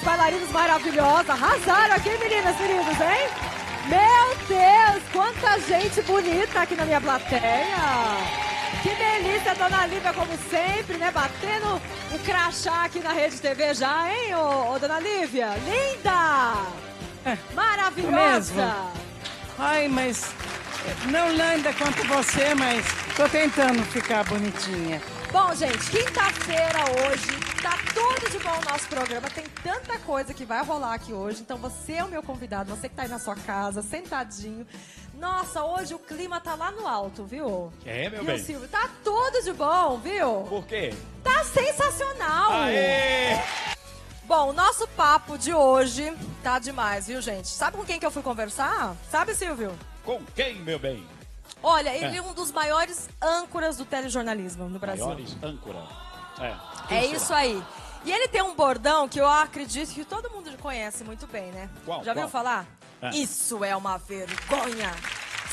bailarinas, bailarinos maravilhosos. Arrasaram aqui, meninas, meninos, hein? Meu Deus, quanta gente bonita aqui na minha plateia. Que delícia, Dona Lívia, como sempre, né? Batendo o crachá aqui na Rede TV já, hein, ô Dona Lívia? Linda! Maravilhosa! Ai, mas não linda quanto você, mas tô tentando ficar bonitinha. Bom, gente, quinta-feira hoje, tá tudo de bom o nosso programa. Tem tanta coisa que vai rolar aqui hoje. Então você é o meu convidado, você que tá aí na sua casa, sentadinho. Nossa, hoje o clima tá lá no alto, viu? É, meu Viu, bem? Silvio? Tá tudo de bom, viu? Por quê? Tá sensacional! Aê! Bom, o nosso papo de hoje tá demais, viu, gente? Sabe com quem que eu fui conversar? Sabe, Silvio? Com quem, meu bem? Olha, ele é um dos maiores âncoras do telejornalismo no Brasil. Maiores âncora. É isso aí. E ele tem um bordão que eu acredito que todo mundo conhece muito bem, né? Qual? Já viu falar? É. Isso é uma vergonha.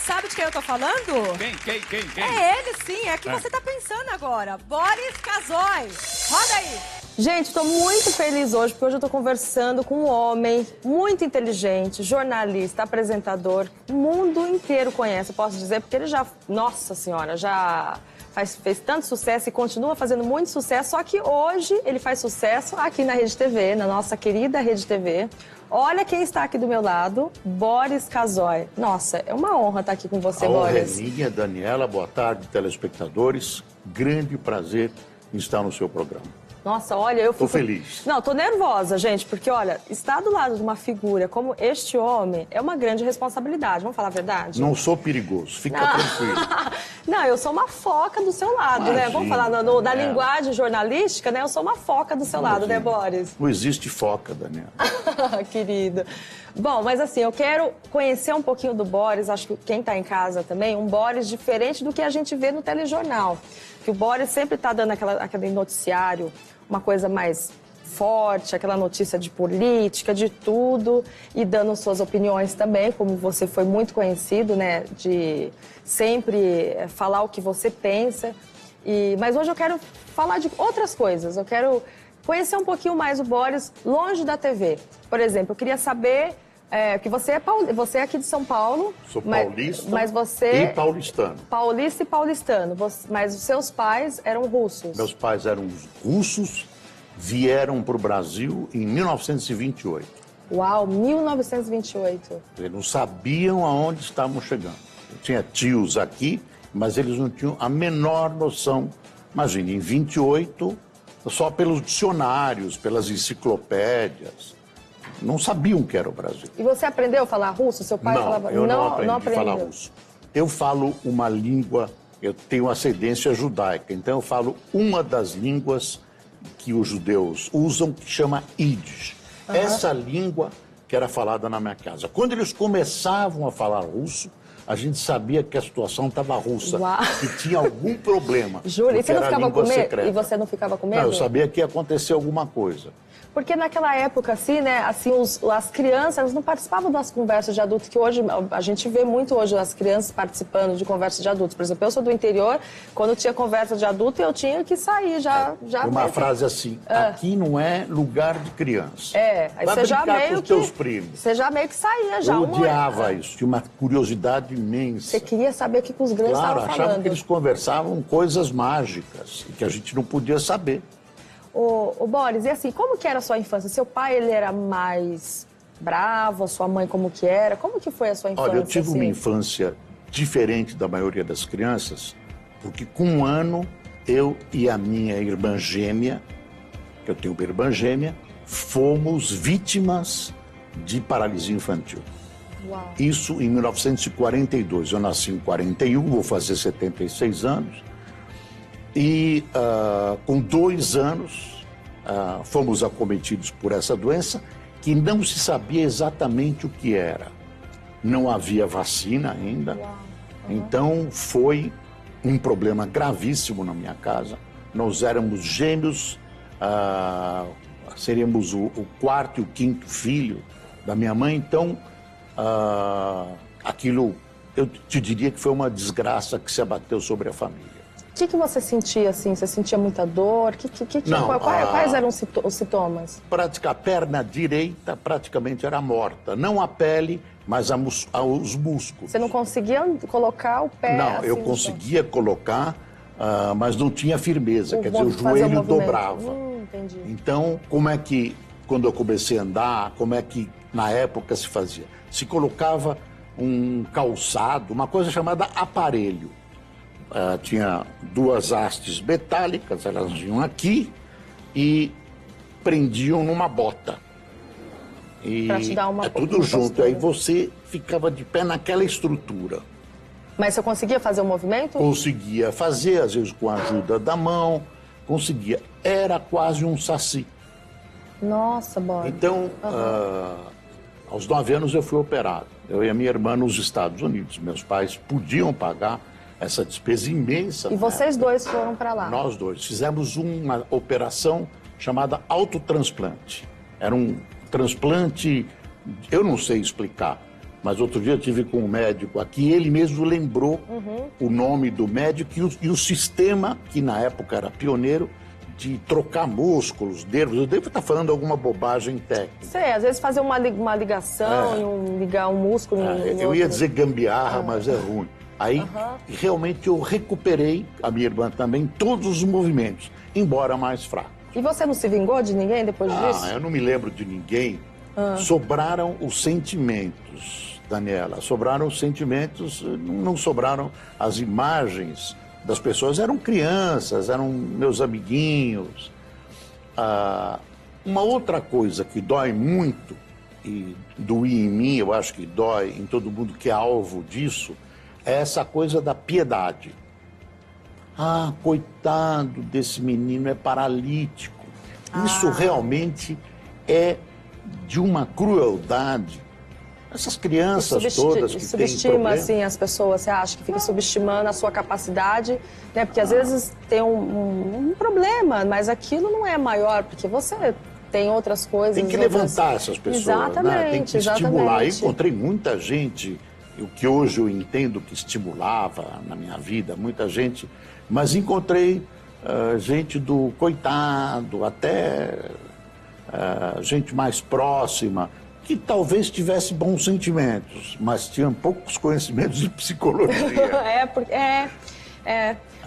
Sabe de quem eu tô falando? Quem? É ele sim, é que você tá pensando agora. Boris Casoy. Roda aí. Gente, estou muito feliz hoje, porque hoje eu estou conversando com um homem muito inteligente, jornalista, apresentador. O mundo inteiro conhece, eu posso dizer, porque ele já, nossa senhora, já fez tanto sucesso e continua fazendo muito sucesso, só que hoje ele faz sucesso aqui na Rede TV, na nossa querida Rede TV. Olha quem está aqui do meu lado, Boris Casoy. Nossa, é uma honra estar aqui com você, Boris. A honra é minha, Daniela. Boa tarde, telespectadores. Grande prazer em estar no seu programa. Nossa, olha, eu fico... Tô feliz. Não, tô nervosa, gente, porque, olha, estar do lado de uma figura como este homem é uma grande responsabilidade, vamos falar a verdade? Não sou perigoso, fica tranquilo. Não, eu sou uma foca do seu lado, né? Vamos falar da linguagem jornalística, né? Eu sou uma foca do seu lado, né, Boris? Não existe foca, Daniela. Querido. Bom, mas assim, eu quero conhecer um pouquinho do Boris, acho que quem tá em casa também, um Boris diferente do que a gente vê no telejornal. Que o Boris sempre tá dando aquele noticiário, uma coisa mais forte, aquela notícia de política, de tudo, e dando suas opiniões também, como você foi muito conhecido, né, de sempre falar o que você pensa. Mas hoje eu quero falar de outras coisas, eu quero conhecer um pouquinho mais o Boris longe da TV. Por exemplo, eu queria saber que você é aqui de São Paulo. Sou paulista mas você... e paulistano. Paulista e paulistano, mas os seus pais eram russos. Meus pais eram russos, vieram para o Brasil em 1928. Uau, 1928. Eles não sabiam aonde estavam chegando. Eu tinha tios aqui, mas eles não tinham a menor noção. Imagine, em 28, só pelos dicionários, pelas enciclopédias, não sabiam o que era o Brasil. E você aprendeu a falar russo? Seu pai falava... Eu não aprendi a aprendeu. falar russo. Eu falo uma língua, eu tenho ascendência judaica, então eu falo uma das línguas que os judeus usam, que chama Yiddish. Essa língua que era falada na minha casa. Quando eles começavam a falar russo, a gente sabia que a situação estava russa, que tinha algum problema. Juro, e você não ficava com medo? Secreta. E você não ficava com medo? Não, eu sabia que ia acontecer alguma coisa. Porque naquela época, assim, né, assim, as crianças elas não participavam das conversas de adultos, que hoje a gente vê muito hoje as crianças participando de conversas de adultos. Por exemplo, eu sou do interior, quando tinha conversa de adulto, eu tinha que sair já Uma frase assim, aqui não é lugar de criança. Aí vai você já brincar meio com os que... teus primos. Você já meio que saía, já. Eu odiava isso, tinha uma curiosidade imensa. Você queria saber o que os grandes estavam achava falando. que eles conversavam coisas mágicas, que a gente não podia saber. Ô Boris, e assim, como que era a sua infância? Seu pai, ele era mais bravo, a sua mãe como que era? Como que foi a sua infância? Olha, eu tive assim? uma infância diferente da maioria das crianças, porque com um ano, eu e a minha irmã gêmea, que eu tenho uma irmã gêmea, fomos vítimas de paralisia infantil. Uau. Isso em 1942. Eu nasci em 41, vou fazer 76 anos. E com 2 anos fomos acometidos por essa doença que não se sabia exatamente o que era. Não havia vacina ainda. Então foi um problema gravíssimo na minha casa. Nós éramos gêmeos, seríamos o 4º e o 5º filho da minha mãe. Então aquilo, eu te diria que foi uma desgraça que se abateu sobre a família. O que você sentia, assim? Você sentia muita dor? Não, quais eram os sintomas? A perna direita praticamente era morta. Não a pele, mas os músculos. Você não conseguia colocar o pé? Não, assim, eu conseguia colocar, mas não tinha firmeza. Quer dizer, o fazer joelho movimento. dobrava. Entendi. Então, como é que, quando eu comecei a andar, como é que na época se fazia? Se colocava um calçado, uma coisa chamada aparelho. Tinha duas hastes metálicas, elas vinham aqui e prendiam numa bota. E Pra te dar uma tudo uma junto, postura. aí você ficava de pé naquela estrutura. Mas você conseguia fazer o movimento? Conseguia fazer, às vezes com a ajuda da mão, conseguia. Era quase um saci. Nossa, Boris. Então, aos 9 anos eu fui operado. Eu e a minha irmã nos Estados Unidos. Meus pais podiam pagar essa despesa imensa. E vocês dois foram para lá? Nós dois. Fizemos uma operação chamada autotransplante. Era um transplante, eu não sei explicar, mas outro dia eu tive com um médico aqui, ele mesmo lembrou o nome do médico e o sistema, que na época era pioneiro, de trocar músculos, nervos. Eu devo estar falando alguma bobagem técnica. Sei, às vezes fazer uma ligação, ligar um músculo em Eu ia outro. dizer gambiarra, mas é ruim. Aí, realmente, eu recuperei, a minha irmã também, todos os movimentos, embora mais fraco. E você não se vingou de ninguém depois disso? Eu não me lembro de ninguém. Sobraram os sentimentos, Daniela. Sobraram os sentimentos, não sobraram as imagens das pessoas. Eram crianças, eram meus amiguinhos. Uma outra coisa que dói muito, e doía em mim, eu acho que dói em todo mundo que é alvo disso, é essa coisa da piedade. Coitado desse menino, é paralítico. Isso realmente é de uma crueldade. Essas crianças todas que têm subestima, problema... assim, as pessoas, você acha que fica subestimando a sua capacidade, né? Porque às vezes tem um problema, mas aquilo não é maior, porque você tem outras coisas. Tem que levantar essas pessoas, né? Tem que estimular. Eu encontrei muita gente, o que hoje eu entendo que estimulava na minha vida, muita gente, mas encontrei gente do coitado, até gente mais próxima, que talvez tivesse bons sentimentos, mas tinha poucos conhecimentos de psicologia.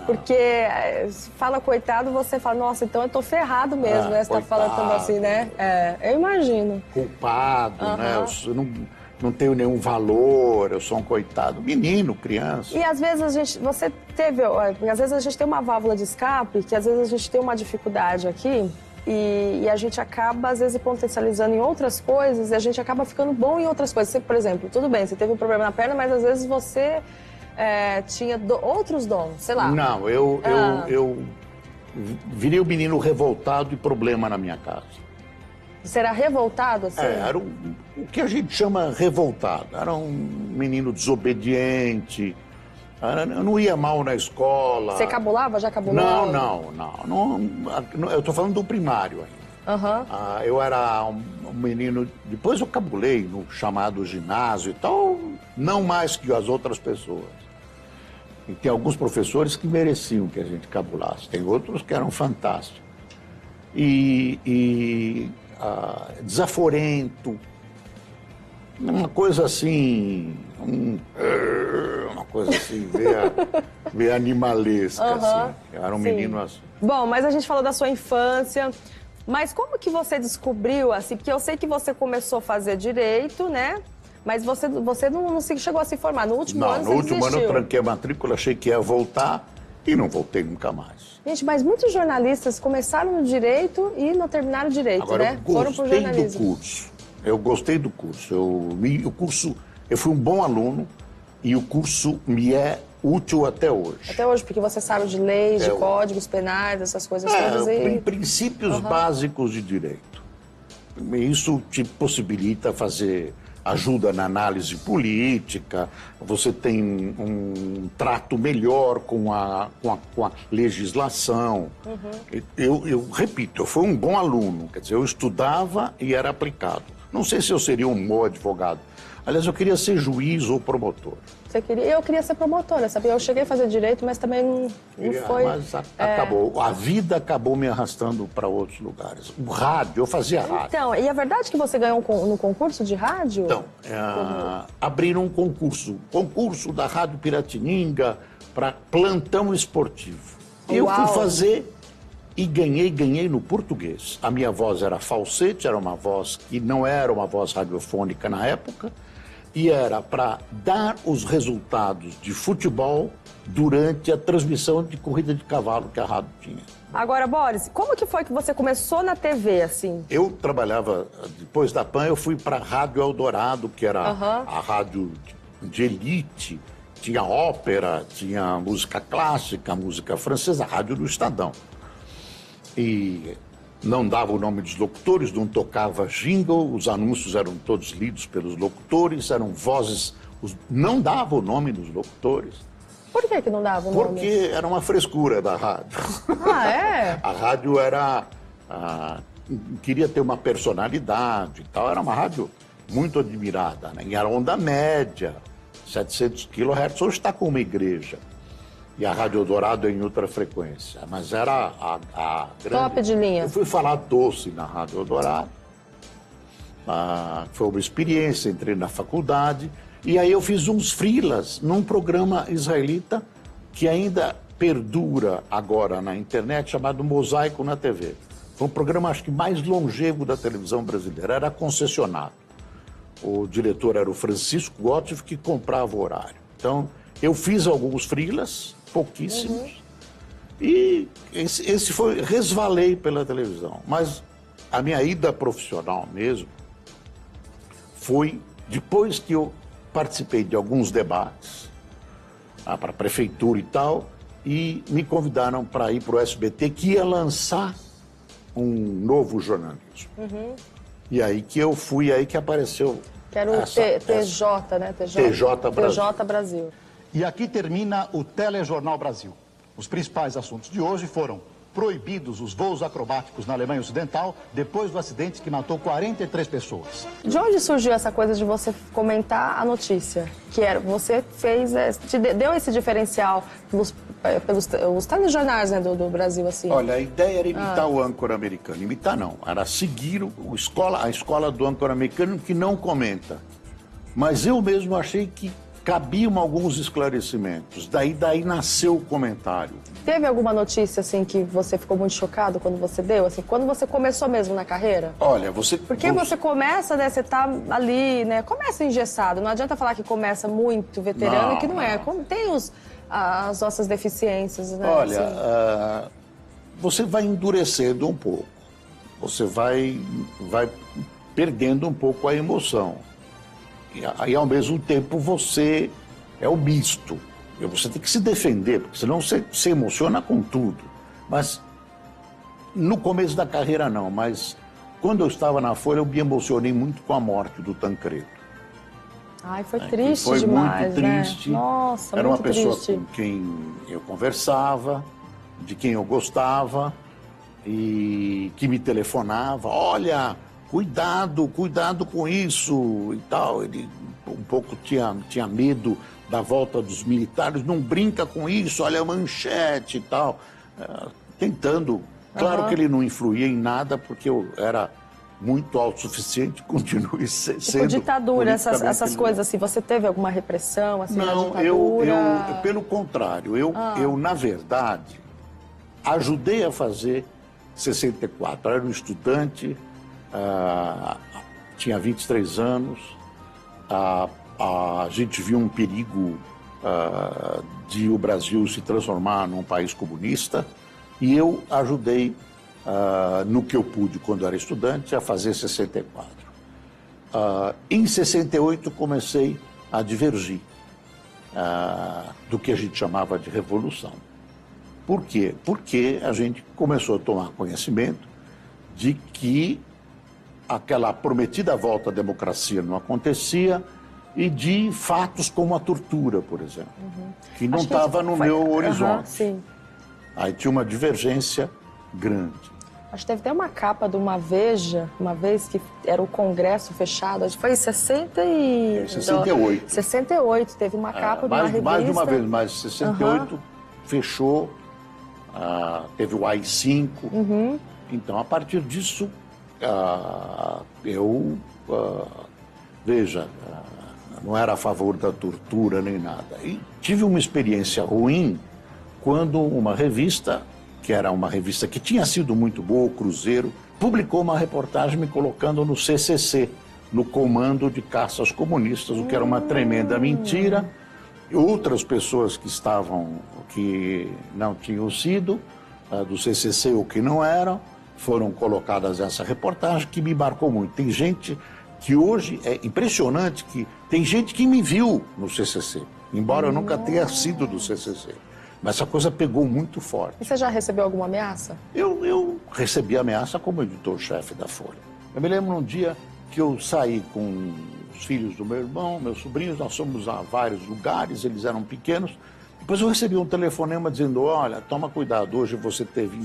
Porque fala coitado, você fala, nossa, então eu tô ferrado mesmo, né? Você tá falando assim, né? Eu imagino. Culpado, né? Eu não tenho nenhum valor, eu sou um coitado. Menino, criança. E às vezes às vezes a gente tem uma válvula de escape, que às vezes a gente tem uma dificuldade aqui, e a gente acaba, às vezes, potencializando em outras coisas, e a gente acaba ficando bom em outras coisas. Você, por exemplo, tudo bem, você teve um problema na perna, mas às vezes você tinha outros dons, sei lá. Não, eu virei um menino revoltado e problema na minha casa. Você era revoltado, assim? Era o que a gente chama revoltado. Era um menino desobediente, eu não ia mal na escola. Você cabulava? Já cabulou? Não. Eu estou falando do primário ainda. Eu era um menino... Depois eu cabulei no chamado ginásio e tal, não mais que as outras pessoas. E tem alguns professores que mereciam que a gente cabulasse. Tem outros que eram fantásticos. Desaforento, uma coisa assim... uma coisa assim, meio animalesca, assim. Eu era um menino assim. Bom, mas a gente falou da sua infância, mas como que você descobriu, assim, porque eu sei que você começou a fazer direito, né? Mas você não chegou a se formar. No último ano você desistiu. No último ano eu tranquei a matrícula, achei que ia voltar e não voltei nunca mais. Gente, mas muitos jornalistas começaram no direito e não terminaram o direito, agora, né? Foram pro jornalismo. Eu gostei do curso. Eu fui um bom aluno e o curso me é útil até hoje. Até hoje, porque você sabe de leis, de códigos penais, essas coisas todas. Princípios básicos de direito. Isso te possibilita ajuda na análise política, você tem um trato melhor com a legislação. Eu repito, eu fui um bom aluno, quer dizer, eu estudava e era aplicado. Não sei se eu seria um bom advogado, Aliás, eu queria ser juiz ou promotor. Eu queria ser promotora, sabe? Eu cheguei a fazer direito, mas também não foi... Mas acabou. A vida acabou me arrastando para outros lugares. O rádio, eu fazia rádio. Então, e é verdade que você ganhou no concurso de rádio? Então, abriram um concurso da Rádio Piratininga para plantão esportivo. Eu fui fazer e ganhei no português. A minha voz era falsete, era uma voz que não era uma voz radiofônica na época, e era para dar os resultados de futebol durante a transmissão de corrida de cavalo que a rádio tinha. Agora, Boris, como que foi que você começou na TV, assim? Eu trabalhava, depois da PAN, eu fui para a Rádio Eldorado, que era a rádio de elite. Tinha ópera, tinha música clássica, música francesa, a rádio do Estadão. E não dava o nome dos locutores, não tocava jingle, os anúncios eram todos lidos pelos locutores, eram vozes, não dava o nome dos locutores. Por que não dava o nome? Porque era uma frescura da rádio. Ah, é? A rádio queria ter uma personalidade e tal, era uma rádio muito admirada, né? E era onda média, 700 kHz, hoje está com uma igreja. E a Rádio Eldorado é em outra frequência. Mas era a grande... Top de linha. Eu fui falar doce na Rádio Eldorado. Foi uma experiência, entrei na faculdade. E aí eu fiz uns freelas num programa israelita que ainda perdura agora na internet, chamado Mosaico na TV. Foi um programa, acho que, mais longevo da televisão brasileira. Era concessionado. O diretor era o Francisco Gottlieb, que comprava o horário. Então, eu fiz alguns freelas, pouquíssimos, e resvalei pela televisão. Mas a minha ida profissional mesmo foi depois que eu participei de alguns debates para a prefeitura e tal, e me convidaram para ir para o SBT, que ia lançar um novo jornalismo. E aí que eu fui, aí que apareceu... Que era o TJ, né? TJ Brasil. TJ Brasil. E aqui termina o Telejornal Brasil. Os principais assuntos de hoje foram proibidos os voos acrobáticos na Alemanha Ocidental depois do acidente que matou 43 pessoas. De onde surgiu essa coisa de você comentar a notícia? Que era, você fez, deu esse diferencial pelos os telejornais, né, do Brasil, assim? Olha, a ideia era imitar o âncora americano. Imitar não, era seguir a escola do âncora americano que não comenta. Mas eu mesmo achei que cabiam alguns esclarecimentos. Daí nasceu o comentário. Teve alguma notícia, assim, que você ficou muito chocado quando você deu? Assim, quando você começou mesmo na carreira? Olha, Porque você começa, né, você tá ali, né, começa engessado. Não adianta falar que começa muito veterano e que não é. Tem as nossas deficiências, né? Olha, assim. Você vai endurecendo um pouco. Você vai perdendo um pouco a emoção. E ao mesmo tempo você é o misto. Você tem que se defender, porque senão você se emociona com tudo. Mas no começo da carreira não, mas quando eu estava na Folha eu me emocionei muito com a morte do Tancredo. Ai, foi triste foi demais, muito triste. Né? Nossa, era muito uma pessoa triste. com quem eu conversava, de quem eu gostava e que me telefonava. Olha, cuidado com isso e tal. Ele um pouco tinha medo da volta dos militares, não brinca com isso, olha a manchete e tal. Tentando. Claro que ele não influía em nada, porque eu era muito autossuficiente, continue sendo. Tipo, ditadura, essas coisas assim, você teve alguma repressão, assim, na Não, ditadura? pelo contrário, eu, na verdade, ajudei a fazer 64. Eu era um estudante, tinha 23 anos, a gente viu um perigo de o Brasil se transformar num país comunista, e eu ajudei, no que eu pude quando era estudante, a fazer 64. Em 68 comecei a divergir do que a gente chamava de revolução. Por quê? Porque a gente começou a tomar conhecimento de que aquela prometida volta à democracia não acontecia, e de fatos como a tortura, por exemplo, que não estava no meu horizonte. Sim. Aí tinha uma divergência grande. Acho que teve até uma capa de uma Veja, uma vez que era o Congresso fechado, acho que foi em 68. 68, teve uma capa de uma revista. Mais de uma vez, mas 68 fechou, teve o AI-5. Então, a partir disso, veja, não era a favor da tortura nem nada. E tive uma experiência ruim quando uma revista, que era uma revista que tinha sido muito boa, o Cruzeiro, publicou uma reportagem me colocando no CCC, no Comando de Caças Comunistas, o que era uma tremenda mentira. Outras pessoas que não tinham sido do CCC ou que não eram, foram colocadas nessa reportagem que me marcou muito. Tem gente que hoje, é impressionante que tem gente que me viu no CCC, embora eu nunca tenha sido do CCC. Mas essa coisa pegou muito forte. E você já recebeu alguma ameaça? Eu recebi ameaça como editor-chefe da Folha. Eu me lembro um dia que eu saí com os filhos do meu irmão, meus sobrinhos, nós fomos a vários lugares, eles eram pequenos. Depois eu recebi um telefonema dizendo, olha, toma cuidado, hoje você teve em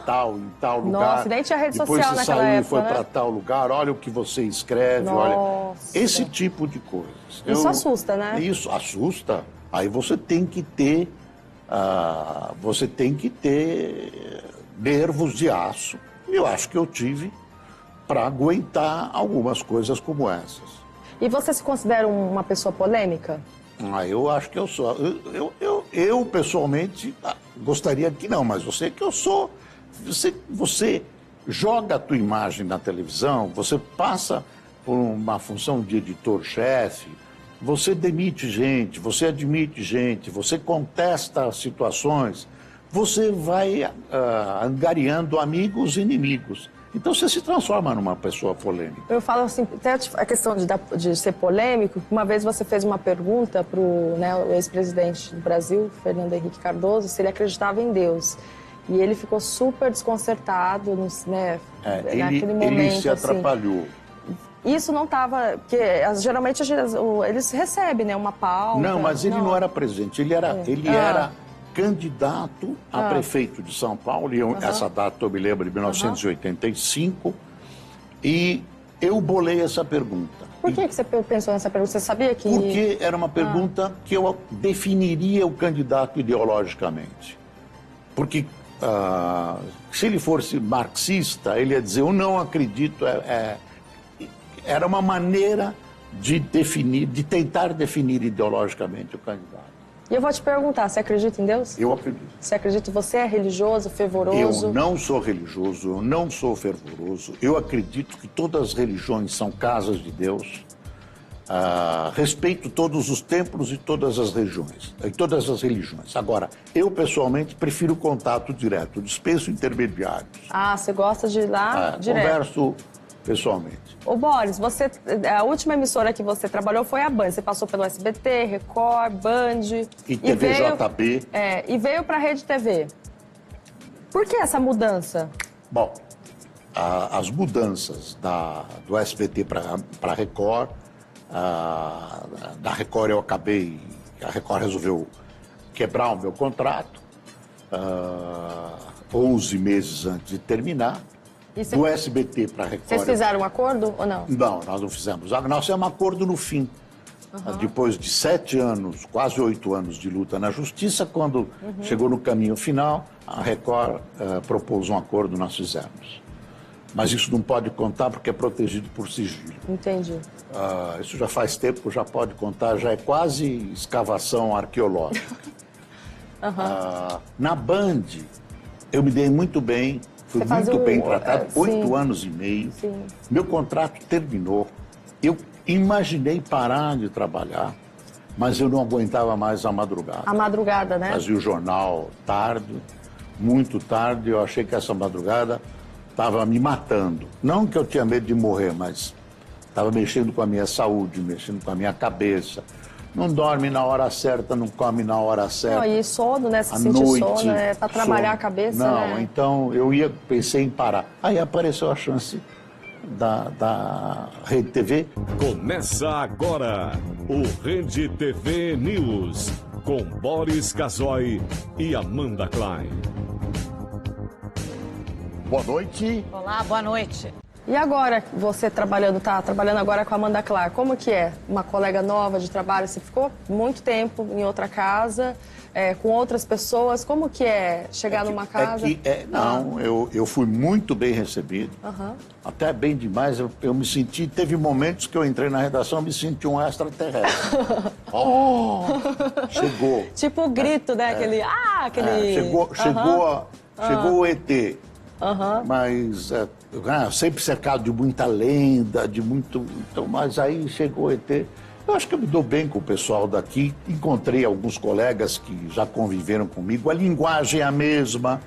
tal lugar. Nossa, nem tinha rede depois social naquela época, Depois você saiu e foi para tal lugar, olha o que você escreve, olha. Esse tipo de coisas. Isso assusta, né? Isso assusta. Aí você tem que ter nervos de aço. E eu acho que eu tive para aguentar algumas coisas como essas. E você se considera uma pessoa polêmica? Eu acho que eu sou. Eu pessoalmente, gostaria que não, mas eu sei que eu sou. Você joga a tua imagem na televisão, você passa por uma função de editor-chefe, você demite gente, você admite gente, você contesta situações, você vai angariando amigos e inimigos. Então você se transforma numa pessoa polêmica. Eu falo assim, até a questão de ser polêmico, uma vez você fez uma pergunta para o ex-presidente do Brasil, Fernando Henrique Cardoso, se ele acreditava em Deus. E ele ficou super desconcertado, naquele momento. Ele se atrapalhou. Assim. Isso não estava... Porque geralmente eles recebem, né, uma pauta. Não, mas ele não era presidente, ele era candidato a prefeito de São Paulo, e essa data eu me lembro de 1985, e eu bolei essa pergunta. Por que você pensou nessa pergunta? Você sabia que... Porque era uma pergunta que eu definiria o candidato ideologicamente. Porque se ele fosse marxista, ele ia dizer, eu não acredito, era uma maneira de tentar definir ideologicamente o candidato. E eu vou te perguntar, você acredita em Deus? Eu acredito. Você acredita? Você é religioso, fervoroso? Eu não sou religioso, eu não sou fervoroso. Eu acredito que todas as religiões são casas de Deus. Respeito todos os templos e todas as religiões. Agora, eu pessoalmente prefiro contato direto, dispenso intermediários. Você gosta de ir lá direto? Converso pessoalmente. Ô Boris, a última emissora que você trabalhou foi a Band. Você passou pelo SBT, Record, Band... E TVJB. E veio para a Rede TV. Por que essa mudança? Bom, as mudanças do SBT para a Record, da Record a Record resolveu quebrar o meu contrato 11 meses antes de terminar. Do SBT para a Record. Vocês fizeram um acordo ou não? Não, nós não fizemos. Nós fizemos um acordo no fim. Depois de 7 anos, quase 8 anos de luta na Justiça, quando chegou no caminho final, a Record propôs um acordo, nós fizemos. Mas isso não pode contar porque é protegido por sigilo. Entendi. Isso já faz tempo, já pode contar, já é quase escavação arqueológica. Na Band, eu me dei muito bem. Fui muito bem tratado, 8 anos e meio. Sim. Meu contrato terminou. Eu imaginei parar de trabalhar, mas eu não aguentava mais a madrugada. A madrugada, né? Fazia o jornal tarde, muito tarde. Eu achei que essa madrugada estava me matando. Não que eu tinha medo de morrer, mas estava mexendo com a minha saúde, mexendo com a minha cabeça. Não dorme na hora certa, não come na hora certa. E sono, né? Se sentir sono, para trabalhar a cabeça, não, né? Então pensei em parar. Aí apareceu a chance da Rede TV. Começa agora o Rede TV News, com Boris Casoy e Amanda Klein. Boa noite. Olá, boa noite. E agora, você tá trabalhando agora com a Amanda Clark, como que é? Uma colega nova de trabalho, você ficou muito tempo em outra casa, com outras pessoas, como que é chegar numa casa? Eu fui muito bem recebido, até bem demais, eu me senti, teve momentos que eu entrei na redação, eu me senti um extraterrestre. Chegou. Tipo o grito, né? Chegou o ET. Mas sempre cercado de muita lenda, então, mas aí chegou o ET. Eu acho que eu me dou bem com o pessoal daqui. Encontrei alguns colegas que já conviveram comigo. A linguagem é a mesma.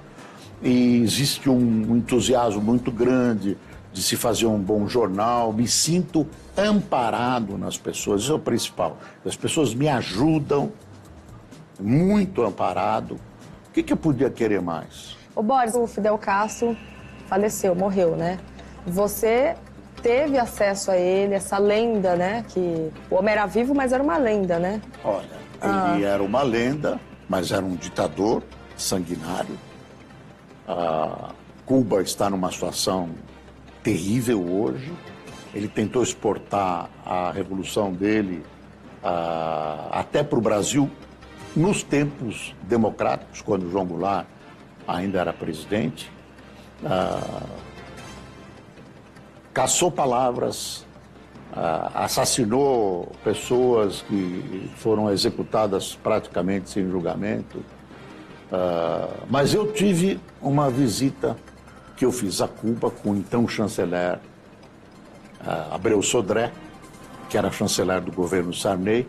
E existe um entusiasmo muito grande de se fazer um bom jornal. Me sinto amparado nas pessoas. Isso é o principal. As pessoas me ajudam, muito amparado. O que eu podia querer mais? Ô Boris, o Fidel Castro faleceu, morreu, né? Você teve acesso a ele, essa lenda, né? Que o homem era vivo, mas era uma lenda, né? Olha, ele era uma lenda, mas era um ditador sanguinário. Cuba está numa situação terrível hoje. Ele tentou exportar a revolução dele até para o Brasil nos tempos democráticos, quando João Goulart ainda era presidente. Caçou palavras, assassinou pessoas que foram executadas praticamente sem julgamento. Mas eu tive uma visita que eu fiz a Cuba com o então chanceler Abreu Sodré, que era chanceler do governo Sarney,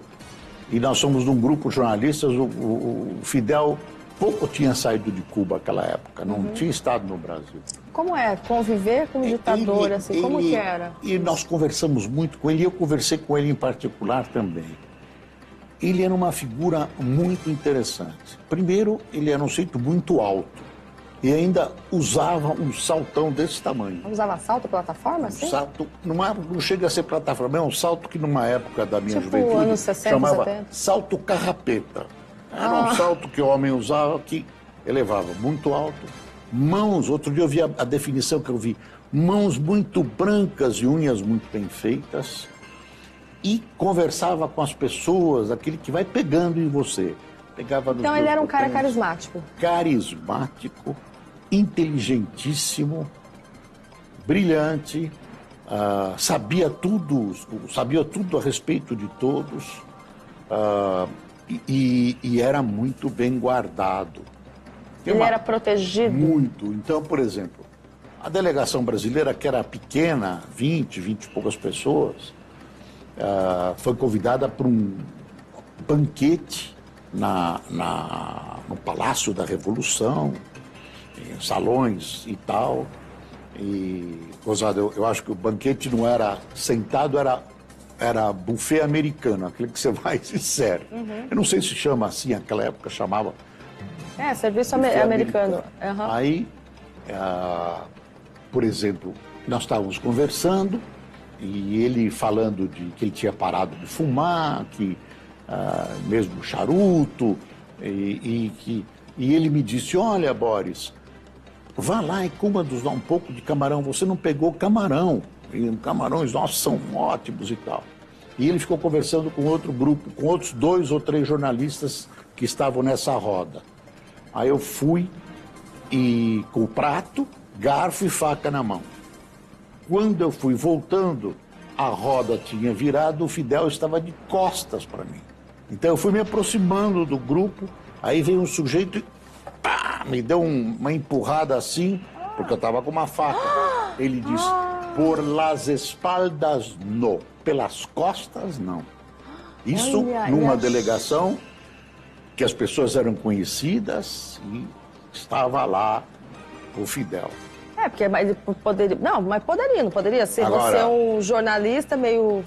e nós somos um grupo de jornalistas. O Fidel pouco tinha saído de Cuba naquela época, não tinha estado no Brasil. Como é conviver com um ditador, assim? Como que era? E nós conversamos muito com ele, e eu conversei com ele em particular também. Ele era uma figura muito interessante. Primeiro, ele era um sujeito muito alto e ainda usava um saltão desse tamanho. Usava salto, plataforma, assim? Salto, não chega a ser plataforma, é um salto que numa época da minha juventude anos 60, chamava 70. salto carrapeta. Era um salto que o homem usava que elevava muito alto. Mãos, outro dia eu vi a definição que eu vi, mãos muito brancas e unhas muito bem feitas, e conversava com as pessoas, aquele que vai pegando em você. Pegava nos então ele era um cara carismático. Carismático, inteligentíssimo, brilhante, sabia tudo a respeito de todos, e era muito bem guardado. Ele era protegido? Muito. Então, por exemplo, a delegação brasileira, que era pequena, 20 e poucas pessoas, foi convidada para um banquete no Palácio da Revolução, em salões e tal. E, gozado, eu acho que o banquete não era sentado, era buffet americano, aquele que você vai e serve. Eu não sei se chama assim, naquela época chamava. Serviço americano. Aí, por exemplo, nós estávamos conversando e ele falando de que ele tinha parado de fumar, que mesmo charuto, e ele me disse: olha, Boris, vá lá e coma-nos um pouco de camarão. Você não pegou camarão. E camarões nossos são ótimos e tal. E ele ficou conversando com outro grupo, com outros 2 ou 3 jornalistas que estavam nessa roda. Aí eu fui e com o prato, garfo e faca na mão. Quando eu fui voltando, a roda tinha virado, o Fidel estava de costas para mim. Então eu fui me aproximando do grupo, aí veio um sujeito e me deu uma empurrada assim, porque eu estava com uma faca. Ele disse: por las espaldas, não. Pelas costas, não. Isso numa delegação que as pessoas eram conhecidas e estava lá o Fidel. Porque mas poderia. Não poderia ser. Agora, você é um jornalista meio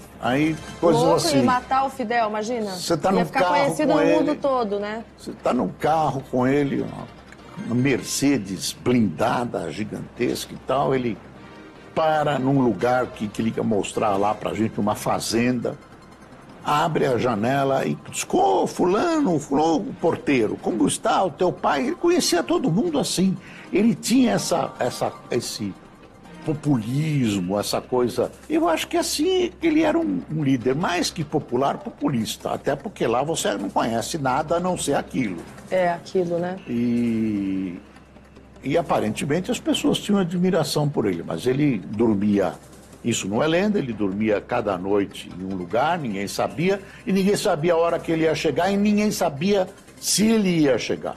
louco assim, e matar o Fidel, imagina. Você está no ficar carro conhecido com no mundo ele, todo, né? Você está no carro com ele, uma Mercedes blindada, gigantesca e tal, ele para num lugar que ele quer mostrar lá pra gente, uma fazenda. abre a janela e diz, fulano, o porteiro, como está o teu pai? Ele conhecia todo mundo assim. Ele tinha esse populismo, essa coisa. Eu acho que assim ele era um líder mais que popular, populista. Até porque lá você não conhece nada a não ser aquilo. É, aquilo, né? E aparentemente as pessoas tinham admiração por ele, mas ele dormia, isso não é lenda, ele dormia cada noite em um lugar, ninguém sabia, e ninguém sabia a hora que ele ia chegar, e ninguém sabia se ele ia chegar.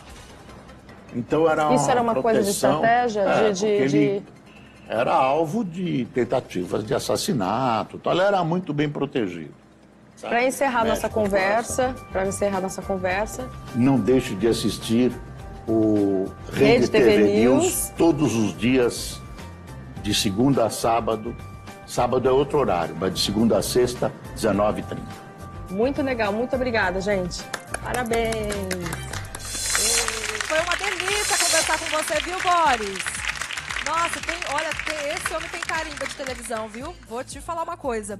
Então Isso era uma coisa de estratégia? Ele era alvo de tentativas de assassinato, então ele era muito bem protegido. Para encerrar nossa conversa, não deixe de assistir o Rede TV News todos os dias, de segunda a sábado. Sábado é outro horário, mas de segunda a sexta, 19h30. Muito legal, muito obrigada, gente. Parabéns. Foi uma delícia conversar com você, viu, Boris? Nossa, esse homem tem carimba de televisão, viu? Vou te falar uma coisa.